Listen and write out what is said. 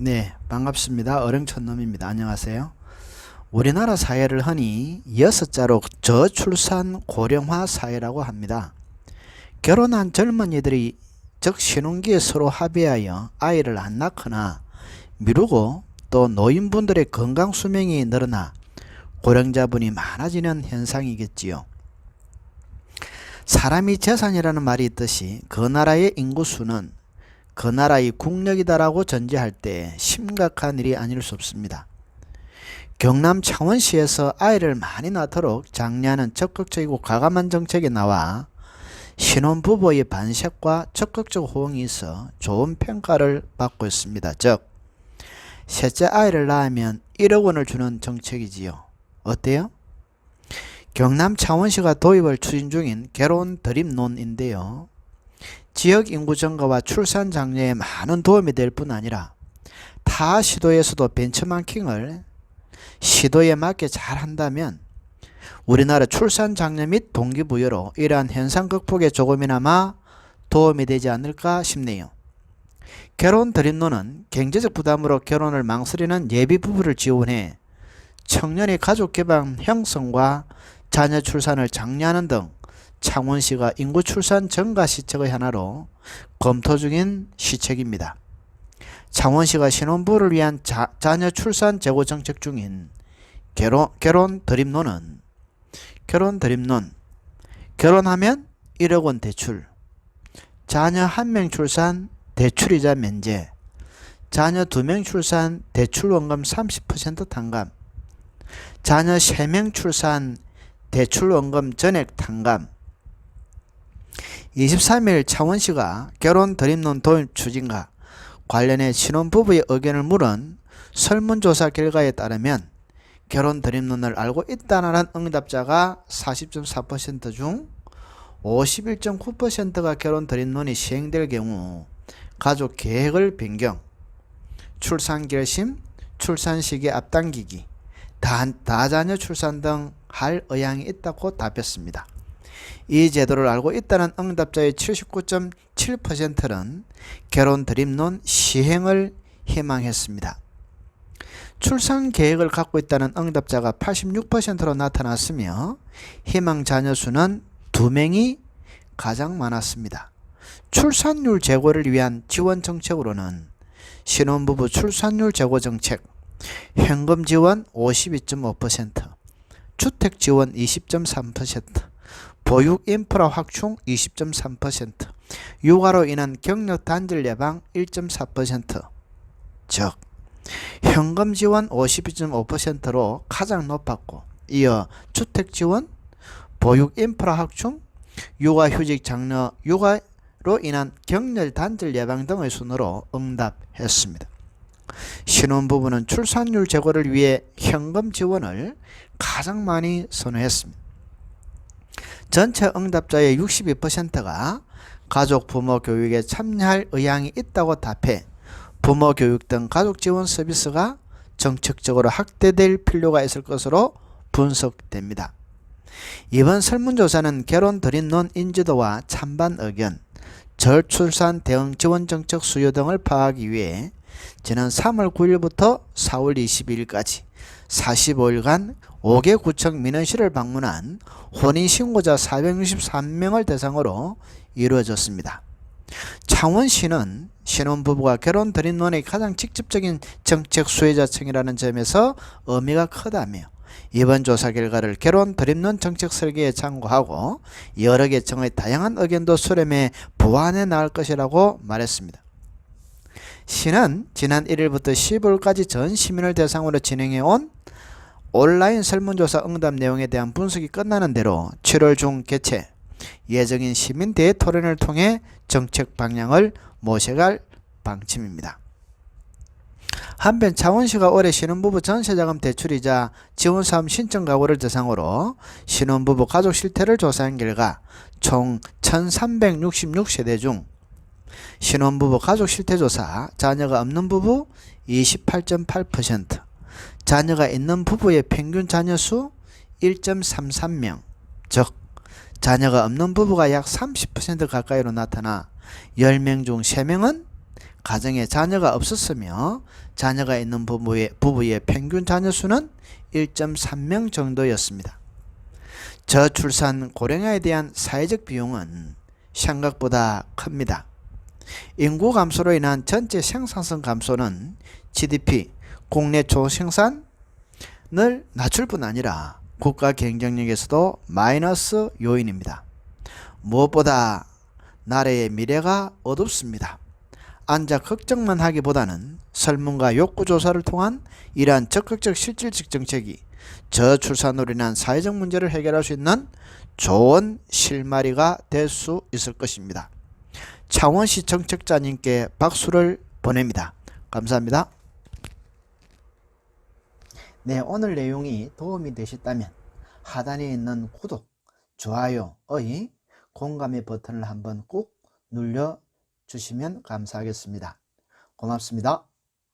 네, 반갑습니다. 어령촌놈입니다. 안녕하세요. 우리나라 사회를 흔히 6자로 저출산 고령화 사회라고 합니다. 결혼한 젊은이들이 즉 신혼기에 서로 합의하여 아이를 안 낳거나 미루고 또 노인분들의 건강 수명이 늘어나 고령자분이 많아지는 현상이겠지요. 사람이 재산이라는 말이 있듯이 그 나라의 인구수는 그 나라의 국력이다라고 전제할 때 심각한 일이 아닐 수 없습니다. 경남 창원시에서 아이를 많이 낳도록 장려하는 적극적이고 과감한 정책이 나와 신혼부부의 반색과 적극적 호응이 있어 좋은 평가를 받고 있습니다. 즉, 셋째 아이를 낳으면 1억 원을 주는 정책이지요. 어때요? 경남 창원시가 도입을 추진 중인 결혼 드림론인데요. 지역 인구 증가와 출산 장려에 많은 도움이 될 뿐 아니라 타 시도에서도 벤처마킹을 시도에 맞게 잘 한다면 우리나라 출산 장려 및 동기부여로 이러한 현상 극복에 조금이나마 도움이 되지 않을까 싶네요. 결혼 드림론은 경제적 부담으로 결혼을 망설이는 예비 부부를 지원해 청년의 가족 기반 형성과 자녀 출산을 장려하는 등 창원시가 인구 출산 증가 시책의 하나로 검토 중인 시책입니다. 창원시가 신혼부부를 위한 자녀 출산 제고 정책 중인 결혼 드림론은 결혼하면 1억 원 대출, 자녀 1명 출산 대출이자 면제, 자녀 2명 출산 대출 원금 30% 탕감, 자녀 3명 출산 대출 원금 전액 탕감. 23일 창원시가 결혼 드림론 도입 추진과 관련해 신혼부부의 의견을 물은 설문조사 결과에 따르면 결혼 드림론을 알고 있다는 응답자가 40.4% 중 51.9%가 결혼 드림론이 시행될 경우 가족 계획을 변경, 출산 결심, 출산 시기 앞당기기, 다자녀 출산 등 할 의향이 있다고 답했습니다. 이 제도를 알고 있다는 응답자의 79.7%는 결혼 드림론 시행을 희망했습니다. 출산 계획을 갖고 있다는 응답자가 86%로 나타났으며 희망 자녀 수는 2명이 가장 많았습니다. 출산율 제고를 위한 지원 정책으로는 신혼부부 출산율 제고 정책, 현금 지원 52.5%, 주택 지원 20.3%, 보육 인프라 확충 20.3%, 육아로 인한 경력 단절 예방 1.4%, 즉 현금 지원 52.5%로 가장 높았고, 이어 주택 지원, 보육 인프라 확충, 육아휴직 장려, 육아로 인한 경력 단절 예방 등의 순으로 응답했습니다. 신혼부부는 출산율 제고를 위해 현금 지원을 가장 많이 선호했습니다. 전체 응답자의 62%가 가족 부모 교육에 참여할 의향이 있다고 답해 부모 교육 등 가족 지원 서비스가 정책적으로 확대될 필요가 있을 것으로 분석됩니다. 이번 설문조사는 결혼 드림론 인지도와 찬반 의견, 저출산 대응 지원 정책 수요 등을 파악하기 위해 지난 3월 9일부터 4월 22일까지 45일간 5개 구청 민원실을 방문한 혼인신고자 463명을 대상으로 이루어졌습니다. 창원시는 신혼부부가 결혼 드림론의 가장 직접적인 정책 수혜자층이라는 점에서 의미가 크다며 이번 조사 결과를 결혼 드림론 정책 설계에 참고하고 여러 계층의 다양한 의견도 수렴해 보완해 나갈 것이라고 말했습니다. 시는 지난 1일부터 15일까지 전 시민을 대상으로 진행해온 온라인 설문조사 응답 내용에 대한 분석이 끝나는 대로 7월 중 개최 예정인 시민 대토론을 통해 정책 방향을 모색할 방침입니다. 한편 창원시가 올해 신혼부부 전세자금 대출이자 지원사업 신청 가구를 대상으로 신혼부부 가족 실태를 조사한 결과 총 1366세대 중 신혼부부 가족 실태조사 자녀가 없는 부부 28.8%, 자녀가 있는 부부의 평균 자녀수 1.33명, 즉 자녀가 없는 부부가 약 30% 가까이로 나타나 10명 중 3명은 가정에 자녀가 없었으며 자녀가 있는 부부의 평균 자녀 수는 1.3명 정도였습니다. 저출산 고령화에 대한 사회적 비용은 생각보다 큽니다. 인구 감소로 인한 전체 생산성 감소는 GDP, 국내 총생산을 낮출 뿐 아니라 국가 경쟁력에서도 마이너스 요인입니다. 무엇보다 나라의 미래가 어둡습니다. 앉아 걱정만 하기보다는 설문과 욕구조사를 통한 이러한 적극적 실질적 정책이 저출산으로 인한 사회적 문제를 해결할 수 있는 좋은 실마리가 될 수 있을 것입니다. 창원시 정책자님께 박수를 보냅니다. 감사합니다. 네, 오늘 내용이 도움이 되셨다면 하단에 있는 구독, 좋아요의 공감의 버튼을 한번 꼭 눌러주시면 감사하겠습니다. 고맙습니다.